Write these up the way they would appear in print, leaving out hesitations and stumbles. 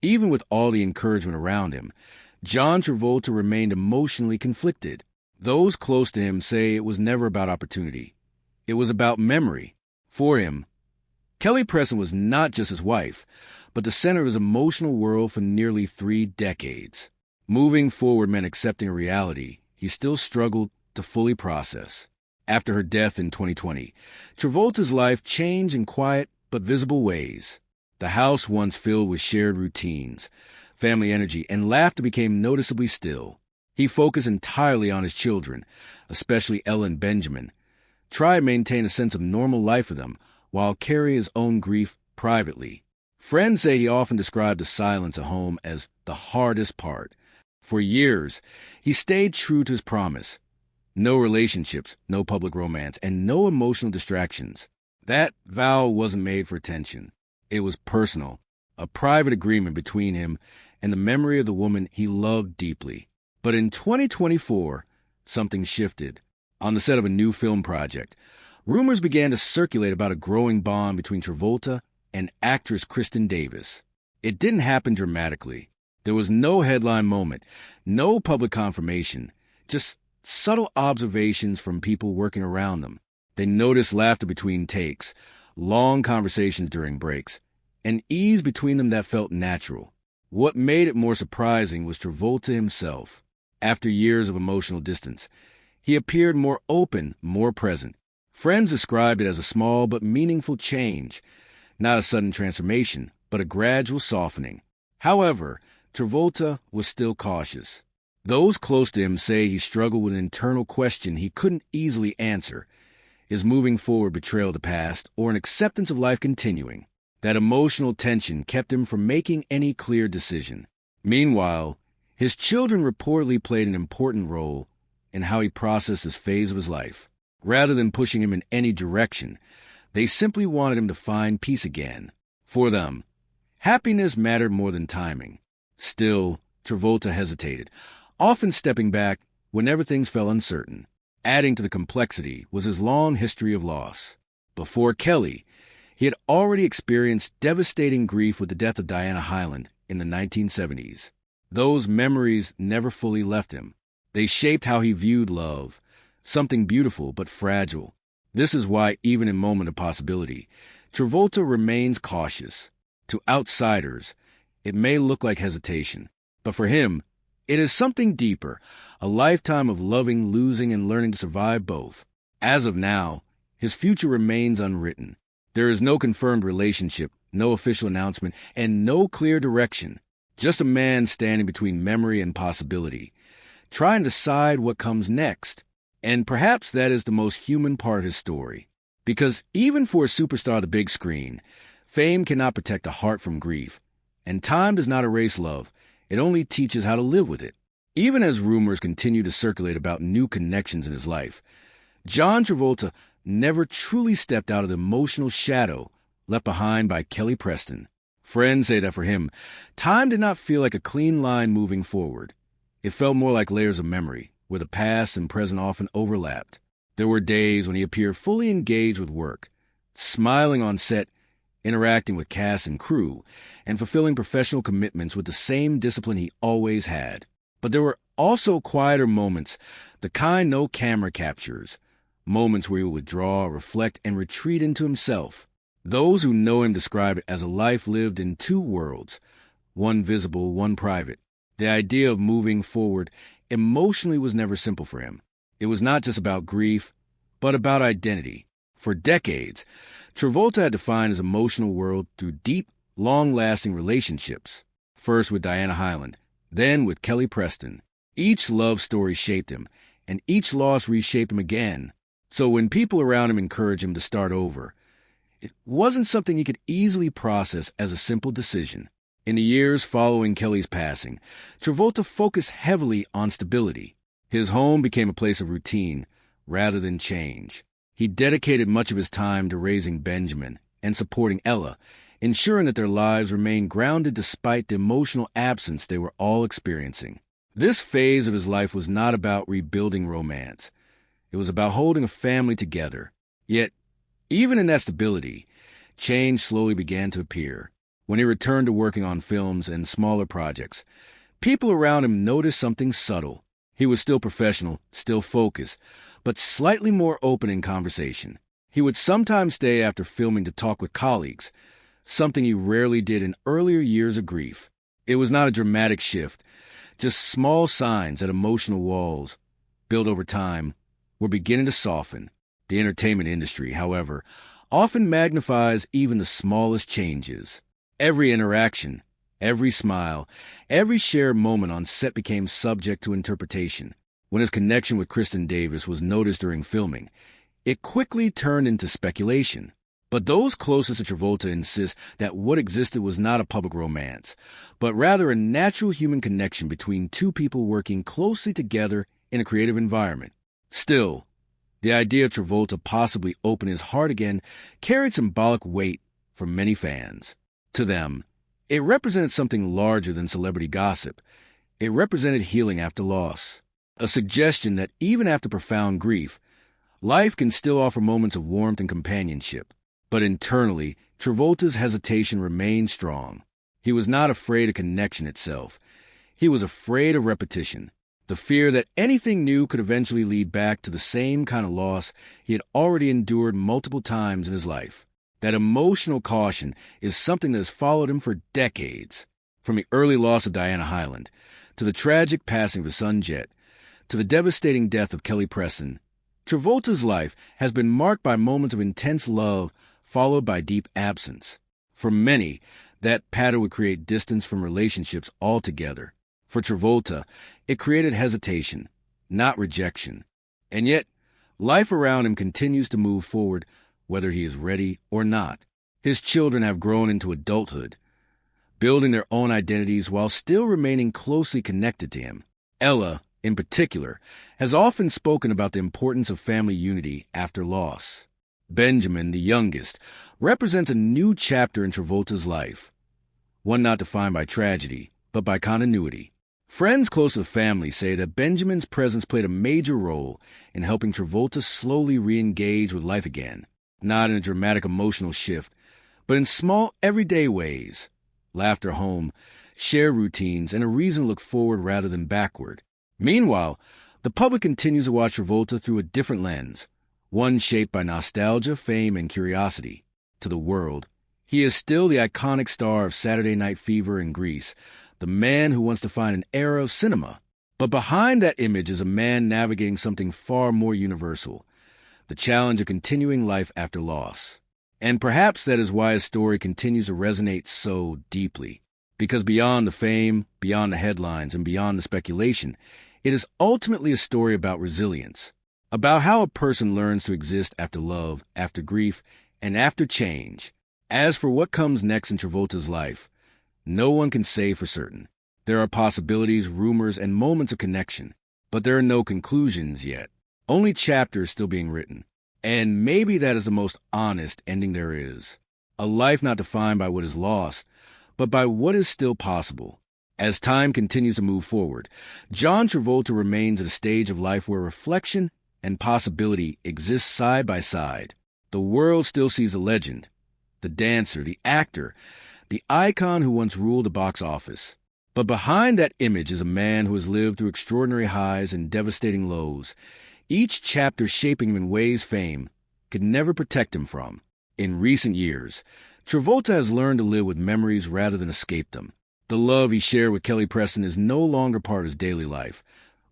Even with all the encouragement around him, John Travolta remained emotionally conflicted. Those close to him say it was never about opportunity. It was about memory. For him, Kelly Preston was not just his wife, but the center of his emotional world for nearly 3 decades. Moving forward meant accepting a reality he still struggled to fully process. After her death in 2020, Travolta's life changed in quiet but visible ways. The house once filled with shared routines, family energy, and laughter became noticeably still. He focused entirely on his children, especially Ella and Benjamin, tried to maintain a sense of normal life for them while carrying his own grief privately. Friends say he often described the silence at home as the hardest part. For years, he stayed true to his promise. No relationships, no public romance, and no emotional distractions. That vow wasn't made for attention. It was personal, a private agreement between him and the memory of the woman he loved deeply. But in 2024, something shifted. On the set of a new film project, rumors began to circulate about a growing bond between Travolta and actress Kristen Davis. It didn't happen dramatically. There was no headline moment, no public confirmation, just subtle observations from people working around them. They noticed laughter between takes, long conversations during breaks, and ease between them that felt natural. What made it more surprising was Travolta himself. After years of emotional distance, he appeared more open, more present. Friends described it as a small but meaningful change, not a sudden transformation, but a gradual softening. However, Travolta was still cautious. Those close to him say he struggled with an internal question he couldn't easily answer. Is moving forward betrayal of the past or an acceptance of life continuing? That emotional tension kept him from making any clear decision. Meanwhile, his children reportedly played an important role in how he processed this phase of his life. Rather than pushing him in any direction, they simply wanted him to find peace again. For them, happiness mattered more than timing. Still, Travolta hesitated, often stepping back whenever things felt uncertain. Adding to the complexity was his long history of loss. Before Kelly, he had already experienced devastating grief with the death of Diana Hyland in the 1970s. Those memories never fully left him. They shaped how he viewed love, something beautiful but fragile. This is why, even in moments of possibility, Travolta remains cautious. To outsiders, it may look like hesitation, but for him, it is something deeper, a lifetime of loving, losing, and learning to survive both. As of now, his future remains unwritten. There is no confirmed relationship, no official announcement, and no clear direction. Just a man standing between memory and possibility, trying to decide what comes next. And perhaps that is the most human part of his story. Because even for a superstar of the big screen, fame cannot protect a heart from grief. And time does not erase love. It only teaches how to live with it. Even as rumors continue to circulate about new connections in his life, John Travolta never truly stepped out of the emotional shadow left behind by Kelly Preston. Friends say that for him, time did not feel like a clean line moving forward. It felt more like layers of memory, where the past and present often overlapped. There were days when he appeared fully engaged with work, smiling on set, interacting with cast and crew, and fulfilling professional commitments with the same discipline he always had. But there were also quieter moments, the kind no camera captures, moments where he would withdraw, reflect, and retreat into himself. Those who know him describe it as a life lived in 2 worlds, one visible, one private. The idea of moving forward emotionally was never simple for him. It was not just about grief, but about identity. For decades, Travolta had defined his emotional world through deep, long-lasting relationships, first with Diana Hyland, then with Kelly Preston. Each love story shaped him, and each loss reshaped him again. So when people around him encouraged him to start over, it wasn't something he could easily process as a simple decision. In the years following Kelly's passing, Travolta focused heavily on stability. His home became a place of routine rather than change. He dedicated much of his time to raising Benjamin and supporting Ella, ensuring that their lives remained grounded despite the emotional absence they were all experiencing. This phase of his life was not about rebuilding romance. It was about holding a family together. Yet, even in that stability, change slowly began to appear. When he returned to working on films and smaller projects, people around him noticed something subtle. He was still professional, still focused, but slightly more open in conversation. He would sometimes stay after filming to talk with colleagues, something he rarely did in earlier years of grief. It was not a dramatic shift, just small signs that emotional walls, built over time, were beginning to soften. The entertainment industry, however, often magnifies even the smallest changes. Every interaction, every smile, every shared moment on set became subject to interpretation. When his connection with Kristen Davis was noticed during filming, it quickly turned into speculation. But those closest to Travolta insist that what existed was not a public romance, but rather a natural human connection between two people working closely together in a creative environment. Still, the idea of Travolta possibly opening his heart again carried symbolic weight for many fans. To them, it represented something larger than celebrity gossip. It represented healing after loss, a suggestion that even after profound grief, life can still offer moments of warmth and companionship. But internally, Travolta's hesitation remained strong. He was not afraid of connection itself. He was afraid of repetition, the fear that anything new could eventually lead back to the same kind of loss he had already endured multiple times in his life. That emotional caution is something that has followed him for decades. From the early loss of Diana Hyland, to the tragic passing of his son Jet, to the devastating death of Kelly Preston, Travolta's life has been marked by moments of intense love followed by deep absence. For many, that pattern would create distance from relationships altogether. For Travolta, it created hesitation, not rejection. And yet, life around him continues to move forward, whether he is ready or not. His children have grown into adulthood, building their own identities while still remaining closely connected to him. Ella, in particular, has often spoken about the importance of family unity after loss. Benjamin, the youngest, represents a new chapter in Travolta's life, one not defined by tragedy, but by continuity. Friends close to the family say that Benjamin's presence played a major role in helping Travolta slowly re-engage with life again, not in a dramatic emotional shift, but in small, everyday ways. Laughter home, shared routines, and a reason to look forward rather than backward. Meanwhile, the public continues to watch Travolta through a different lens, one shaped by nostalgia, fame, and curiosity. To the world, he is still the iconic star of Saturday Night Fever in Grease, the man who wants to find an era of cinema. But behind that image is a man navigating something far more universal, the challenge of continuing life after loss. And perhaps that is why his story continues to resonate so deeply. Because beyond the fame, beyond the headlines, and beyond the speculation, it is ultimately a story about resilience, about how a person learns to exist after love, after grief, and after change. As for what comes next in Travolta's life, no one can say for certain. There are possibilities, rumors, and moments of connection, but there are no conclusions yet. Only chapters still being written. And maybe that is the most honest ending there is. A life not defined by what is lost, but by what is still possible. As time continues to move forward, John Travolta remains at a stage of life where reflection and possibility exist side by side. The world still sees a legend, the dancer, the actor, the icon who once ruled the box office. But behind that image is a man who has lived through extraordinary highs and devastating lows, each chapter shaping him in ways fame could never protect him from. In recent years, Travolta has learned to live with memories rather than escape them. The love he shared with Kelly Preston is no longer part of his daily life,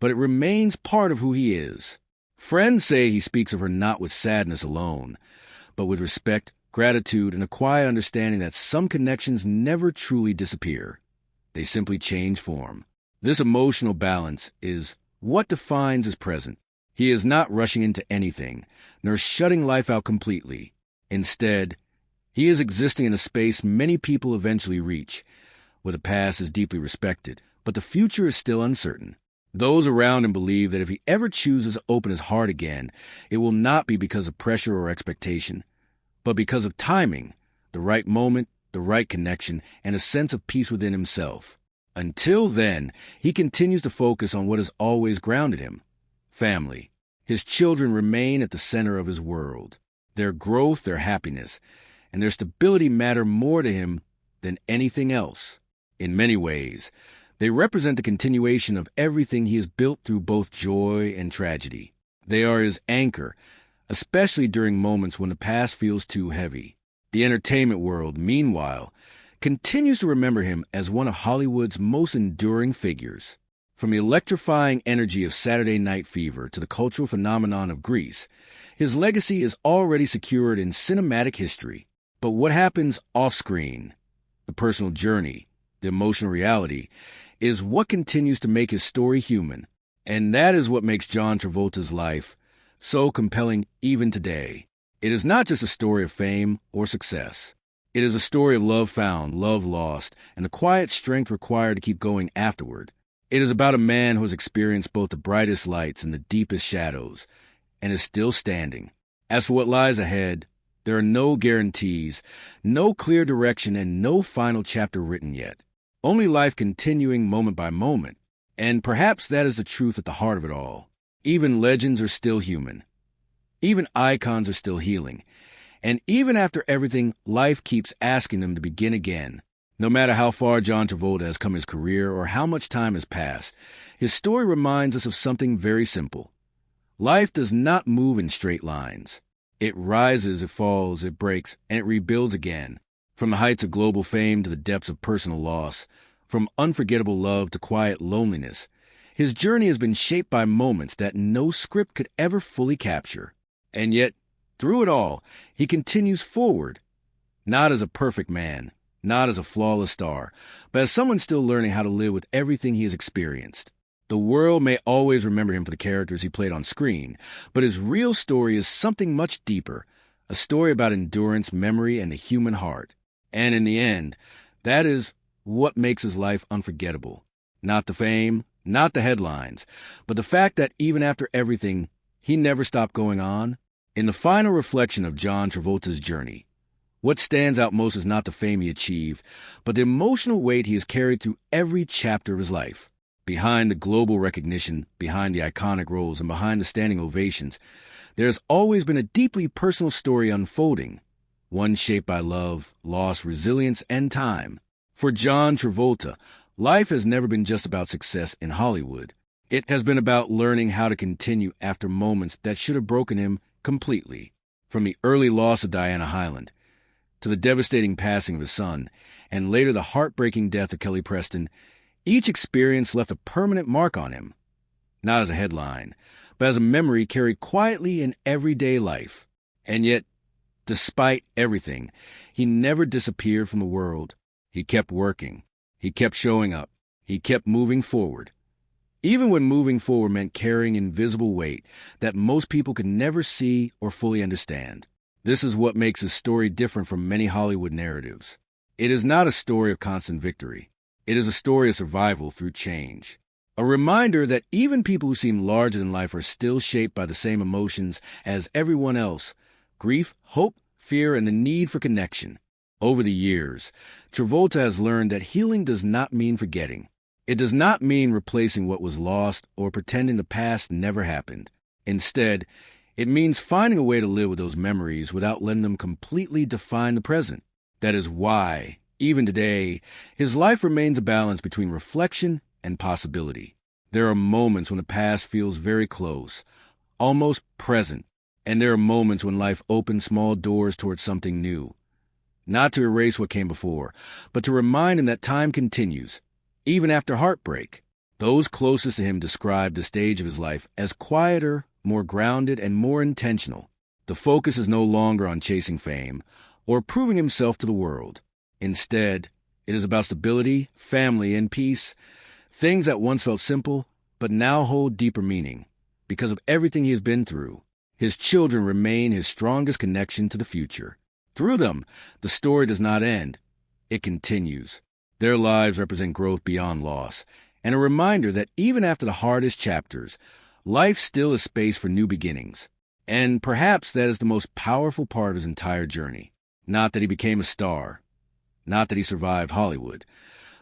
but it remains part of who he is. Friends say he speaks of her not with sadness alone, but with respect, gratitude, and a quiet understanding that some connections never truly disappear. They simply change form. This emotional balance is what defines his present. He is not rushing into anything, nor shutting life out completely. Instead, he is existing in a space many people eventually reach, where the past is deeply respected, but the future is still uncertain. Those around him believe that if he ever chooses to open his heart again, it will not be because of pressure or expectation, but because of timing, the right moment, the right connection, and a sense of peace within himself. Until then, he continues to focus on what has always grounded him: family. His children remain at the center of his world. Their growth, their happiness, and their stability matter more to him than anything else. In many ways, they represent the continuation of everything he has built through both joy and tragedy. They are his anchor, especially during moments when the past feels too heavy. The entertainment world, meanwhile, continues to remember him as one of Hollywood's most enduring figures. From the electrifying energy of Saturday Night Fever to the cultural phenomenon of Grease, his legacy is already secured in cinematic history. But what happens off-screen, the personal journey, the emotional reality, is what continues to make his story human. And that is what makes John Travolta's life so compelling even today. It is not just a story of fame or success. It is a story of love found, love lost, and the quiet strength required to keep going afterward. It is about a man who has experienced both the brightest lights and the deepest shadows, and is still standing. As for what lies ahead, there are no guarantees, no clear direction, and no final chapter written yet. Only life continuing moment by moment, and perhaps that is the truth at the heart of it all. Even legends are still human. Even icons are still healing. And even after everything, life keeps asking them to begin again. No matter how far John Travolta has come in his career or how much time has passed, his story reminds us of something very simple. Life does not move in straight lines. It rises, it falls, it breaks, and it rebuilds again. From the heights of global fame to the depths of personal loss, from unforgettable love to quiet loneliness, his journey has been shaped by moments that no script could ever fully capture. And yet, through it all, he continues forward, not as a perfect man, not as a flawless star, but as someone still learning how to live with everything he has experienced. The world may always remember him for the characters he played on screen, but his real story is something much deeper, a story about endurance, memory, and the human heart. And in the end, that is what makes his life unforgettable. Not the fame, not the headlines, but the fact that even after everything, he never stopped going on. In the final reflection of John Travolta's journey, what stands out most is not the fame he achieved, but the emotional weight he has carried through every chapter of his life. Behind the global recognition, behind the iconic roles, and behind the standing ovations, there has always been a deeply personal story unfolding, one shaped by love, loss, resilience, and time. For John Travolta, life has never been just about success in Hollywood. It has been about learning how to continue after moments that should have broken him completely. From the early loss of Diana Hyland, to the devastating passing of his son, and later the heartbreaking death of Kelly Preston, each experience left a permanent mark on him, not as a headline, but as a memory carried quietly in everyday life. And yet, despite everything, he never disappeared from the world. He kept working. He kept showing up. He kept moving forward. Even when moving forward meant carrying invisible weight that most people could never see or fully understand. This is what makes his story different from many Hollywood narratives. It is not a story of constant victory. It is a story of survival through change. A reminder that even people who seem larger than life are still shaped by the same emotions as everyone else: grief, hope, fear, and the need for connection. Over the years, Travolta has learned that healing does not mean forgetting. It does not mean replacing what was lost or pretending the past never happened. Instead, it means finding a way to live with those memories without letting them completely define the present. That is why, even today, his life remains a balance between reflection and possibility. There are moments when the past feels very close, almost present, and there are moments when life opens small doors towards something new. Not to erase what came before, but to remind him that time continues, even after heartbreak. Those closest to him describe the stage of his life as quieter, more grounded, and more intentional. The focus is no longer on chasing fame or proving himself to the world. Instead, it is about stability, family, and peace, things that once felt simple, but now hold deeper meaning. Because of everything he has been through, his children remain his strongest connection to the future. Through them, the story does not end. It continues. Their lives represent growth beyond loss, and a reminder that even after the hardest chapters, life still is space for new beginnings. And perhaps that is the most powerful part of his entire journey. Not that he became a star, not that he survived Hollywood,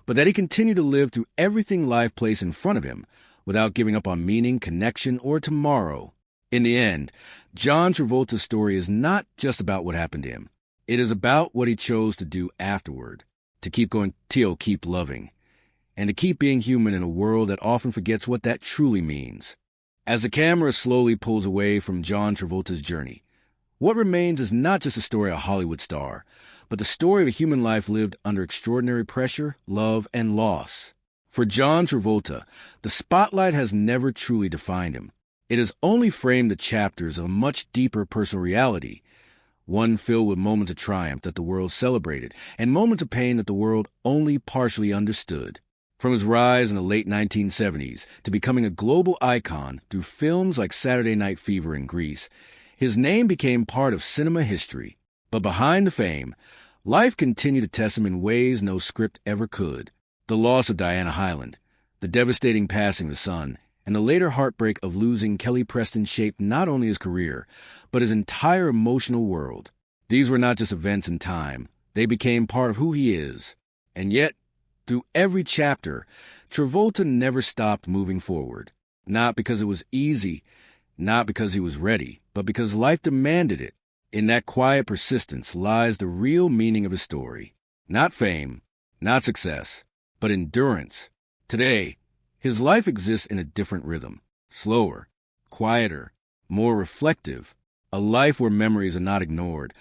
but that he continued to live through everything life placed in front of him without giving up on meaning, connection, or tomorrow. In the end, John Travolta's story is not just about what happened to him. It is about what he chose to do afterward. to keep going till keep loving, and to keep being human in a world that often forgets what that truly means. As the camera slowly pulls away from John Travolta's journey, what remains is not just a story of a Hollywood star, but the story of a human life lived under extraordinary pressure, love, and loss. For John Travolta, the spotlight has never truly defined him. It has only framed the chapters of a much deeper personal reality, one filled with moments of triumph that the world celebrated, and moments of pain that the world only partially understood. From his rise in the late 1970s to becoming a global icon through films like Saturday Night Fever in Greece, his name became part of cinema history. But behind the fame, life continued to test him in ways no script ever could. The loss of Diana Hyland, the devastating passing of his son, and the later heartbreak of losing Kelly Preston shaped not only his career, but his entire emotional world. These were not just events in time. They became part of who he is. And yet, through every chapter, Travolta never stopped moving forward. Not because it was easy, not because he was ready, but because life demanded it. In that quiet persistence lies the real meaning of his story. Not fame, not success, but endurance. Today, his life exists in a different rhythm, slower, quieter, more reflective, a life where memories are not ignored,